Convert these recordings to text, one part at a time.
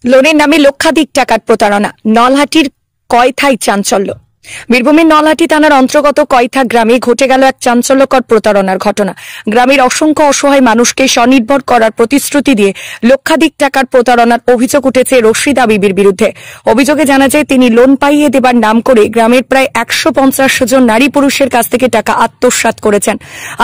লোনের নামে লক্ষাধিক টাকার প্রতারণা, নলহাটির কয়থায় চাঞ্চল্য। বীরভূমের নলহাটি থানার অন্তর্গত কয়থা গ্রামে ঘটে গেল এক চাঞ্চল্যকর প্রতারণার ঘটনা। গ্রামের অসংখ্য অসহায় মানুষকে স্বনির্ভর করার প্রতিশ্রুতি দিয়ে লক্ষাধিক টাকার প্রতারণার অভিযোগ উঠেছে রশিদা বিবির বিরুদ্ধে। অভিযোগে জানা যায় তিনি লোন পাইয়ে দেবার নাম করে গ্রামের প্রায় 150 জন নারী পুরুষের কাছ থেকে টাকা আত্মসাৎ করেছেন।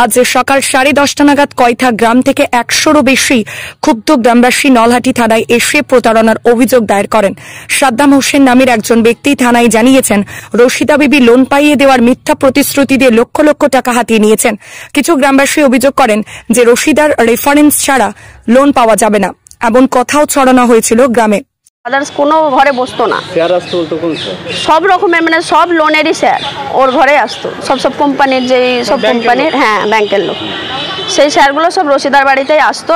আজ সকাল 10:30 নাগাদ কয়থা গ্রাম থেকে 100-রও বেশি ক্ষুব্ধ গ্রামবাসী নলহাটি থানায় এসে প্রতারণার অভিযোগ দায়ের করেন। সাদ্দাম হোসেন নামের একজন ব্যক্তি থানায় জানিয়েছেন রশিদা বিবি লোন পাইয়ে দেওয়ার মিথ্যা প্রতিশ্রুতি দিয়ে লক্ষ লক্ষ টাকা হাতিয়ে নিয়েছেন। কিছু গ্রামবাসী অভিযোগ করেন যে রশিদার রেফারেন্স ছাড়া লোন পাওয়া যাবে না, এমন কথাও ছড়ানো হয়েছিল গ্রামে। আদার্স কোনো ঘরে বসতো না, সব রকমের মানে সব লোনেরই স্যার ওর ঘরে আসতো, সব কোম্পানির যে সব কোম্পানির ব্যাংকের লোক, সেই স্যারগুলো সব রশিদার বাড়িতেই আসতো।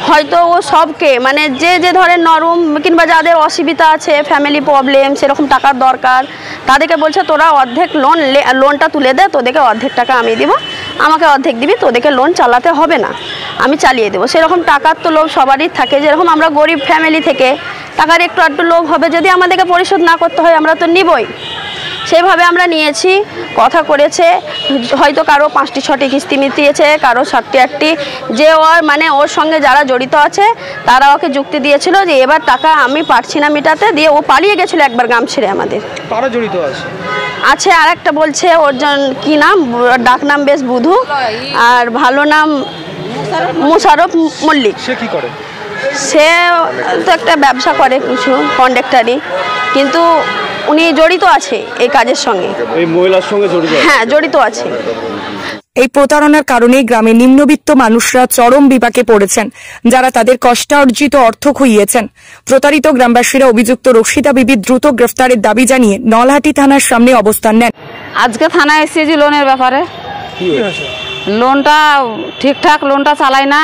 হয়তো ও সবকে মানে যে ধরেন নরম কিংবা যাদের অসুবিধা আছে, ফ্যামিলি প্রবলেম, সেরকম টাকার দরকার, তাদেরকে বলছে তোরা অর্ধেক লোনটা তুলে দে, তোদেরকে অর্ধেক টাকা আমি দিব, আমাকে অর্ধেক দিবি, তোদেরকে লোন চালাতে হবে না, আমি চালিয়ে দেবো। সেরকম টাকার তো লোভ সবারই থাকে, যেরকম আমরা গরিব ফ্যামিলি থেকে টাকার একটু আধটু লোভ হবে, যদি আমাদেরকে পরিশোধ না করতে হয় আমরা তো নিবই। সেইভাবে আমরা নিয়েছি, কথা করেছে, হয়তো কারো 5টি-6টি কিস্তি মিটিয়েছে, কারো 7টি-8টি, যে ওর মানে ওর সঙ্গে যারা জড়িত আছে তারা ওকে যুক্তি দিয়েছিল যে এবার টাকা আমি পারছি না মিটাতে, দিয়ে ও পালিয়ে গেছিল একবার গ্রাম ছেড়ে আমাদের। কারা জড়িত আছে? আর একটা বলছে ওর কি নাম, ডাক নাম বেশ বুধু, আর ভালো নাম মুশারফ মল্লিক। সে কি করে? সে তো একটা ব্যবসা করে কিছু কন্ডাক্টারি, কিন্তু উনি জড়িত আছে এই কাজের সঙ্গে, এই মহিলার সঙ্গে জড়িত। হ্যাঁ, জড়িত আছে। এই প্রতারণার কারণে গ্রামে নিম্নবিত্ত মানুষরা চরম বিপাকে পড়েছেন, যারা তাদের কষ্টার্জিত অর্থ খুইয়েছেন। প্রতারিত গ্রামবাসীরা অভিযুক্ত রশিদা বিবি দ্রুত গ্রেফতারের দাবি জানিয়ে নলহাটি থানার সামনে অবস্থান নেন। আজকে থানায় এসেছি লোনের ব্যাপারে। লোনটা ঠিকঠাক লোনটা চালাই না,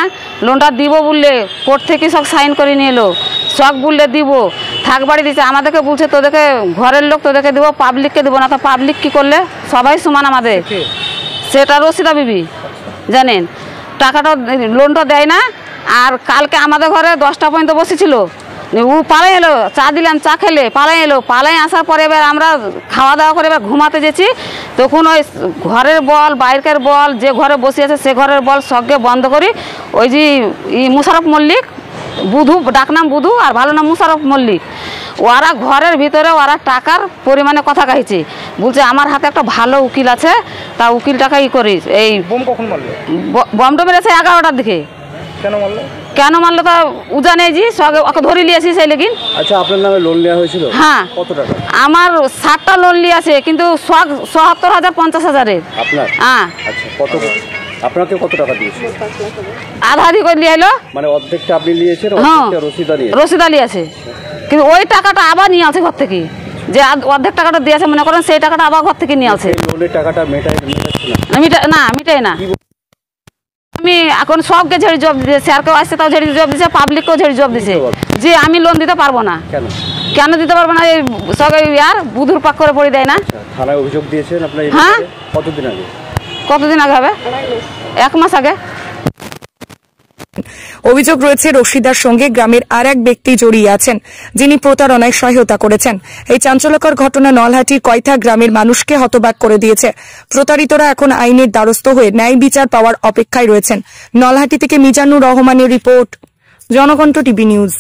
লোনটা দিব বললে কোর্ট থেকে সব সাইন করে নিয়ে এলো, সব বললে দিব, থাক বাড়ি দিচ্ছে, আমাদেরকে বলছে তোদেরকে ঘরের লোক তোদেরকে দিব, পাবলিককে দিব না। তো পাবলিক কি করলে? সবাই সমান আমাদের। সেটা রশিদা বিবি জানেন, টাকাটা লোনটা দেয় না। আর কালকে আমাদের ঘরে 10টা পর্যন্ত বসেছিল, ও পালাই এলো, চা দিলাম, চা খেলে পালাই এলো। পালাই আসার পরে এবার আমরা খাওয়া দাওয়া করে এবার ঘুমাতে যেছি, তখন ওই ঘরের বল বাইরের বল যে ঘরে বসে আছে সে ঘরের বল সবকে বন্ধ করি। ওই যে মুশারফ মল্লিক, বুধু ডাকনাম বুধু আর ভালো নাম মুশারফ মল্লিক, ওরা ঘরের ভিতরে ওরা টাকার পরিমাণে কথা কাহিছে, বলছে আমার হাতে একটা ভালো উকিল আছে, তা উকিল টাকা করিস। এই বমটা মেরেছে 11টার দিকে। কেন মারলো তা উজা নেই জি, ওকে ধরে নিয়েছি সেই লেগিন। আচ্ছা, আপনার নামে লোন নেওয়া হয়েছিল? হ্যাঁ। কত টাকা? আমার 7টা লোন নিয়েছে, কিন্তু ৭৭,০০০ ৫০,০০০-এর। আপনার? হ্যাঁ। আচ্ছা, আপনাকে কত টাকা দিয়েছে? আধারি করে নিয়ে এলো, মানে অর্ধেকটা আপনি নিয়েছেন, রশিদা নিয়েছে, কিন্তু ওই টাকাটা আবার নিয়ে আসে ঘর থেকে, যে অর্ধেক টাকাটা দিয়েছে মনে করেন সেই টাকাটা আবার ঘর থেকে নিয়ে আসে। লোনের টাকাটা মিটাই না। আমি এখন সবকে ঝেড়ে জবাব দিয়েছে, স্যারকেও আসছে তাও ঝেড়ে জবাব দিয়েছে, পাবলিককেও ঝেড়ে জবাব দিয়েছে যে আমি লোন দিতে পারবো না। কেন দিতে পারবো না? এই সব বুধুর পাক করে পড়ে দেয় না। থানায় অভিযোগ দিয়েছেন আপনার? হ্যাঁ। কতদিন আগে হবে? 1 মাস আগে। অভিযোগ রয়েছে রশিদার সঙ্গে গ্রামের আর এক ব্যক্তি জড়িয়ে আছেন, যিনি প্রতারণায় সহায়তা করেছেন। এই চাঞ্চল্যকর ঘটনা নলহাটির কয়থা গ্রামের মানুষকে হতবাক করে দিয়েছে। প্রতারিতরা এখন আইনের দ্বারস্থ হয়ে ন্যায় বিচার পাওয়ার অপেক্ষায় রয়েছেন। নলহাটি থেকে মিজানুর রহমানের রিপোর্ট, জনকণ্ঠ টিভি নিউজ।